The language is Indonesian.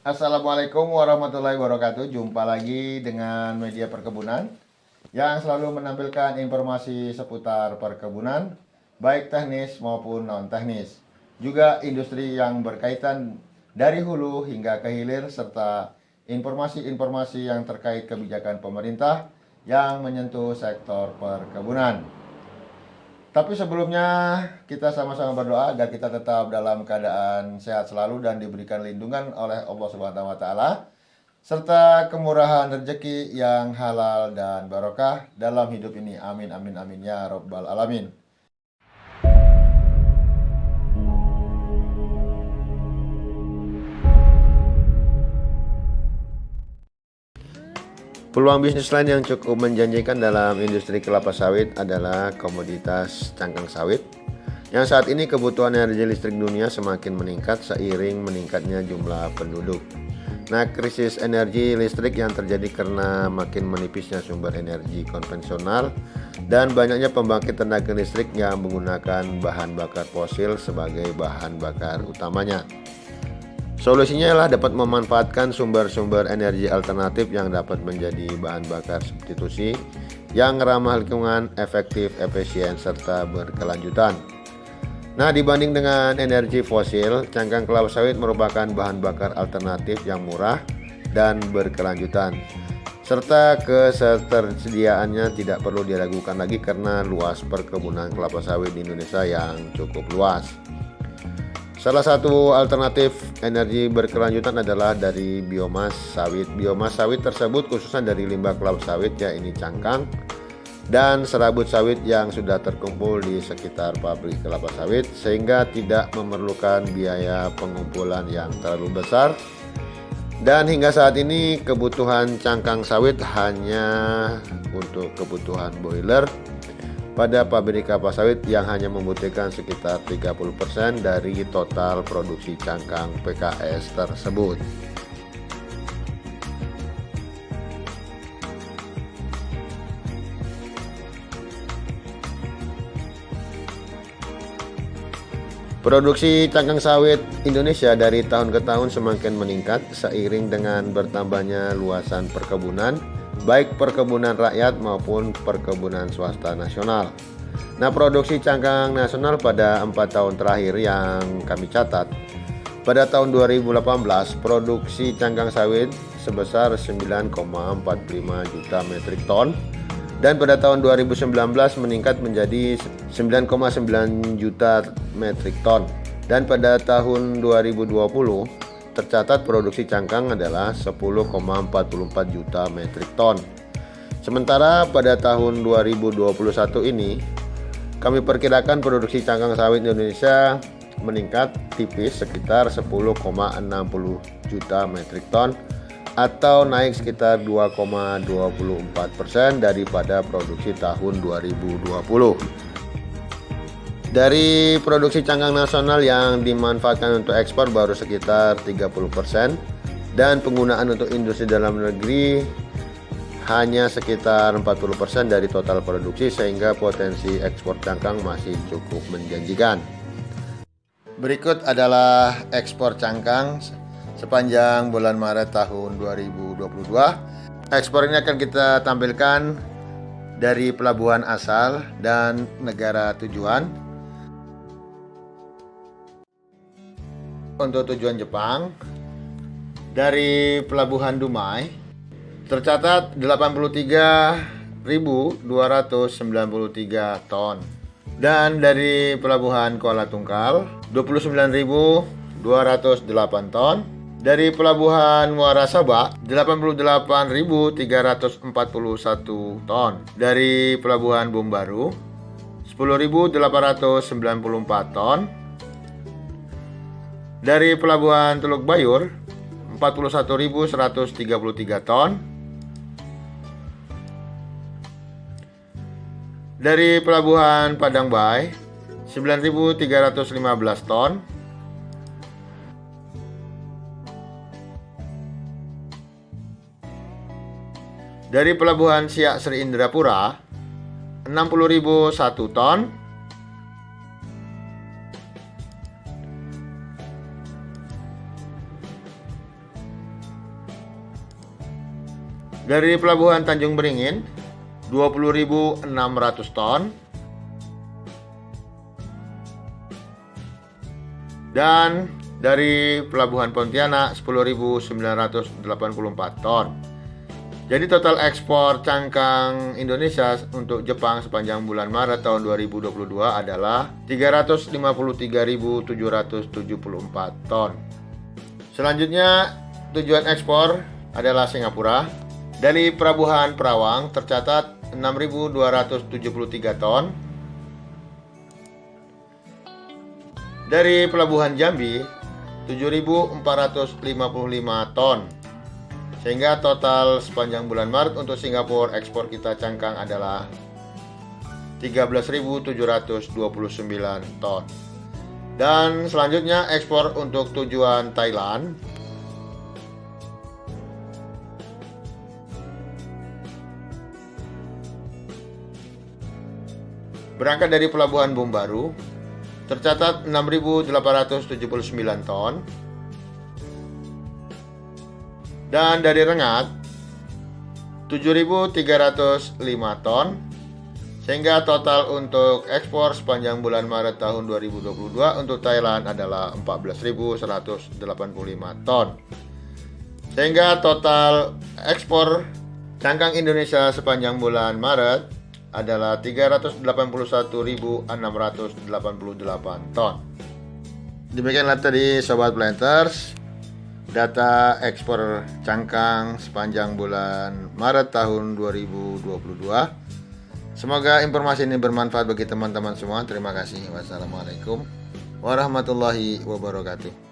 Assalamualaikum warahmatullahi wabarakatuh. Jumpa lagi dengan media perkebunan yang selalu menampilkan informasi seputar perkebunan, baik teknis maupun non-teknis. Juga industri yang berkaitan dari hulu hingga ke hilir, serta informasi-informasi yang terkait kebijakan pemerintah yang menyentuh sektor perkebunan. Tapi sebelumnya kita sama-sama berdoa agar kita tetap dalam keadaan sehat selalu dan diberikan lindungan oleh Allah Subhanahu wa taala serta kemurahan rezeki yang halal dan barokah dalam hidup ini. Amin amin amin ya rabbal alamin. Peluang bisnis lain yang cukup menjanjikan dalam industri kelapa sawit adalah komoditas cangkang sawit, yang saat ini kebutuhan energi listrik dunia semakin meningkat seiring meningkatnya jumlah penduduk. Nah, krisis energi listrik yang terjadi karena makin menipisnya sumber energi konvensional dan banyaknya pembangkit tenaga listrik yang menggunakan bahan bakar fosil sebagai bahan bakar utamanya. Solusinya adalah dapat memanfaatkan sumber-sumber energi alternatif yang dapat menjadi bahan bakar substitusi yang ramah lingkungan, efektif, efisien, serta berkelanjutan. Nah, dibanding dengan energi fosil, cangkang kelapa sawit merupakan bahan bakar alternatif yang murah dan berkelanjutan, serta ketersediaannya tidak perlu diragukan lagi karena luas perkebunan kelapa sawit di Indonesia yang cukup luas. Salah satu alternatif energi berkelanjutan adalah dari biomas sawit. Biomas sawit tersebut khususnya dari limbah kelapa sawit, yaitu cangkang dan serabut sawit yang sudah terkumpul di sekitar pabrik kelapa sawit, sehingga tidak memerlukan biaya pengumpulan yang terlalu besar. Dan hingga saat ini kebutuhan cangkang sawit hanya untuk kebutuhan boiler pada pabrik kelapa sawit yang hanya membutuhkan sekitar 30% dari total produksi cangkang PKS tersebut. Produksi cangkang sawit Indonesia dari tahun ke tahun semakin meningkat seiring dengan bertambahnya luasan perkebunan, baik perkebunan rakyat maupun perkebunan swasta nasional. Nah, produksi cangkang nasional pada 4 tahun terakhir yang kami catat, pada tahun 2018 produksi cangkang sawit sebesar 9,45 juta metrik ton, dan pada tahun 2019 meningkat menjadi 9,9 juta metrik ton, dan pada tahun 2020 tercatat produksi cangkang adalah 10,44 juta metrik ton. Sementara pada tahun 2021 ini kami perkirakan produksi cangkang sawit Indonesia meningkat tipis sekitar 10,60 juta metrik ton atau naik sekitar 2,24% daripada produksi tahun 2020. Dari produksi cangkang nasional yang dimanfaatkan untuk ekspor baru sekitar 30%, dan penggunaan untuk industri dalam negeri hanya sekitar 40% dari total produksi, sehingga potensi ekspor cangkang masih cukup menjanjikan. Berikut adalah ekspor cangkang sepanjang bulan Maret tahun 2022. Ekspor ini akan kita tampilkan dari pelabuhan asal dan negara tujuan. Untuk tujuan Jepang, dari pelabuhan Dumai tercatat 83.293 ton, dan dari pelabuhan Kuala Tungkal 29.208 ton, dari pelabuhan Muara Sabak 88.341 ton, dari pelabuhan Bombaru 10.894 ton, dari pelabuhan Teluk Bayur 41.133 ton, dari pelabuhan Padang Bay 9.315 ton, dari pelabuhan Siak Sri Indrapura 60.001 ton, Dari Pelabuhan Tanjung Beringin 20.600 ton. Dan dari Pelabuhan Pontianak 10.984 ton. Jadi total ekspor cangkang Indonesia untuk Jepang sepanjang bulan Maret tahun 2022 adalah 353.774 ton. Selanjutnya tujuan ekspor adalah Singapura. Dari Pelabuhan Perawang tercatat 6.273 ton. Dari Pelabuhan Jambi 7.455 ton. Sehingga total sepanjang bulan Maret untuk Singapura ekspor kita cangkang adalah 13.729 ton. Dan selanjutnya ekspor untuk tujuan Thailand. Berangkat dari Pelabuhan Bumbaru tercatat 6.879 ton. Dan dari Rengat 7.305 ton. Sehingga total untuk ekspor sepanjang bulan Maret tahun 2022 untuk Thailand adalah 14.185 ton. Sehingga total ekspor cangkang Indonesia sepanjang bulan Maret adalah 381.688 ton. Demikianlah tadi Sobat Planters, data ekspor cangkang sepanjang bulan Maret tahun 2022. Semoga informasi ini bermanfaat bagi teman-teman semua. Terima kasih. Wassalamualaikum warahmatullahi wabarakatuh.